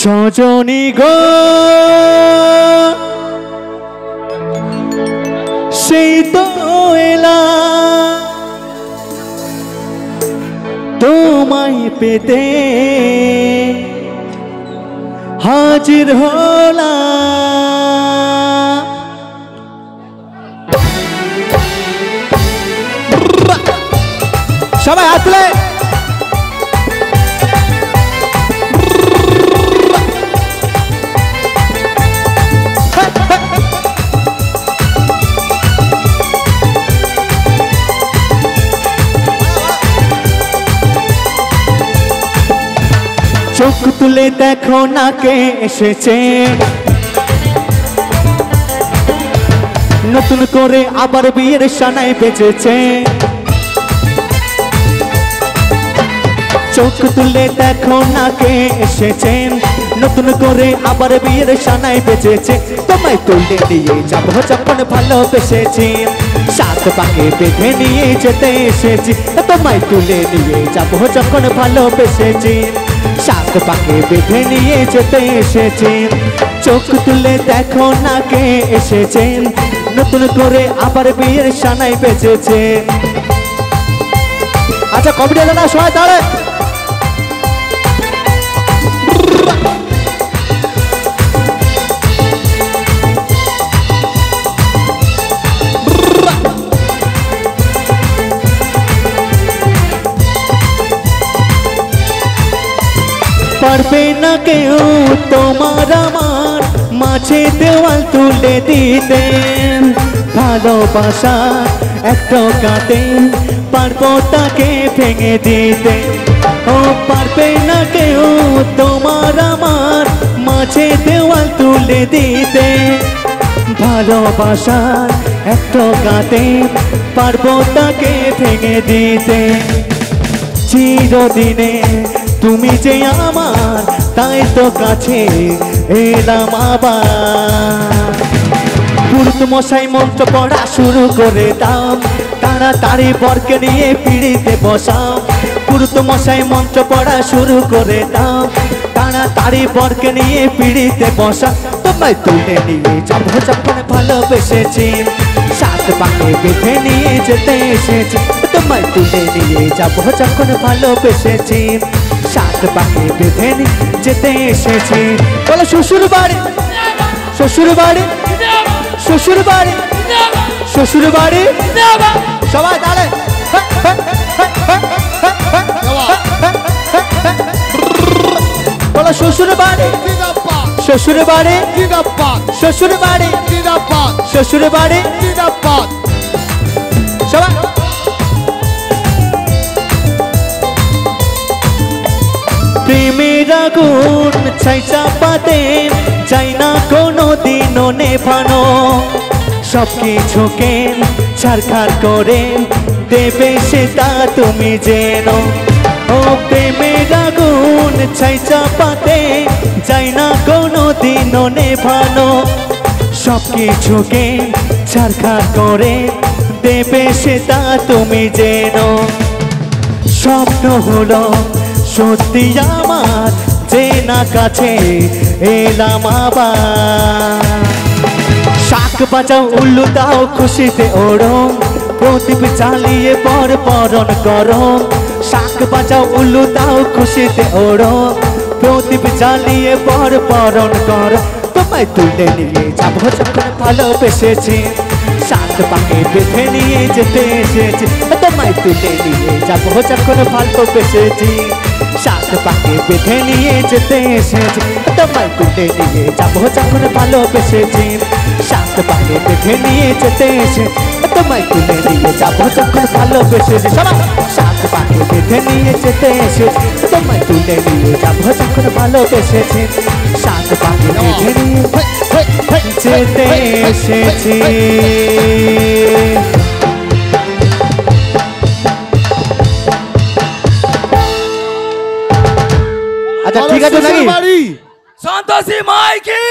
সজনী গো সেই তো এলা তোমায় পেতে হাজির হলা সবাই হাতলে চোখ তুলে দেখো না কে এসেছে নতুন করে আবার বিয়ের সানায় বেজেছে চোখ তুলে দেখো না কে এসেছে নতুন করে আবার বিয়ের সানায় বেজেছে তোমায় তুলে নিয়ে যাবো যখন ভালোবেসেছি সাত পাকে বেঁধে নিয়ে যেতে এসেছি তোমায় তুলে নিয়ে যাবো যখন ভালোবেসেছি সাত পাকে বেঁধে নিয়ে যেতে এসেছি চোখ তুলে দেখো না কে এসেছে নতুন করে আবার বিয়ের সানায় বেজেছে আচ্ছা কমিটি না সবাই তাহলে পারবে না কেউ তোমার আমার মাঝে দেওয়াল তুলে দিতে ভালোবাসা একটা কাটে পারবো তাকে ভেঙে দিতে ও পারবে না কেউ তোমার আমার মাঝে দেওয়াল তুলে দিতে ভালোবাসা একটা কাটে পারবো তাকে ভেঙে দিতে চিরদিনে তুমি যে আমার তাই তো কাছে এলাম আবার পুরুত মশাই মন্ত্র পড়া শুরু করে দাম তাড়াতাড়ি বরকে নিয়ে পিড়িতে বসাম পুরুত মশাই মন্ত্র পড়া শুরু করে দাম তাড়াতাড়ি বরকে নিয়ে পিড়িতে বসা তোমায় তুলে নিয়ে যাবো যখন ভালোবেসেছি সাত পাকে বেঁধে নিয়ে যেতে এসেছি তোমায় তুলে নিয়ে যাবো যখন ভালোবেসেছি সাত পাকে বেঁধে নিয়ে যেতে এসেছি বলো শ্বশুর বাড়ি শ্বশুর বাড়ি শ্বশুর বাড়ি শ্বশুর বাড়ি সবাই দাঁড়ে বলো শ্বশুর বাড়ি শ্বশুর বাড়ি শ্বশুর বাড়ি শ্বশুর বাড়ি সবাই প্রেমের আগুন ছাই চাপাতে চাই না কোনো দিনও নেভানো সব কিছুকে ছাড়খাড় করে দেবে সেটা তুমি যেন ও প্রেমের আগুন ছাই চাপাতে চাই না কোনো দিনও নেভানো সব কিছুকে ছাড়খাড় করে দেবে সেটা তুমি যেন স্বপ্ন হলো সত্যি আমার যে না কাছে এলাম আবার শাক বাজাও উল্লু দাও খুশিতে ওড়ো প্রদীপ জ্বালিয়ে পর পরণ করো শাক বাজাও উল্লু দাও খুশিতে ওড়ো প্রদীপ জ্বালিয়ে পর পরণ করো তোমায় তুলে নিয়ে যাবো যখন ভালোবেসেছি সাত পাকে বেঁধে নিয়ে যেতে এসেছি তোমায় তুলে নিয়ে যাবো যখন ভালোবেসেছি সাত পাকে বেঁধে নিয়ে যেতে এসেছি তোমায় তুলে নিয়ে যাবো যখন ভালোবেসেছি সাত পাকে বেঁধে নিয়ে যেতে এসেছি তোমায় তুলে নিয়ে যাবো যখন ভালোবেসেছি সবাই সাত পাকে বেঁধে নিয়ে যেতে এসেছি তোমায় তুলে নিয়ে যাবো যখন ভালোবেসেছি সাত পাকে বেঁধে নিয়ে যেতে এসেছি আচ্ছা ঠিক আছে নাকি সন্তোষী মাই কি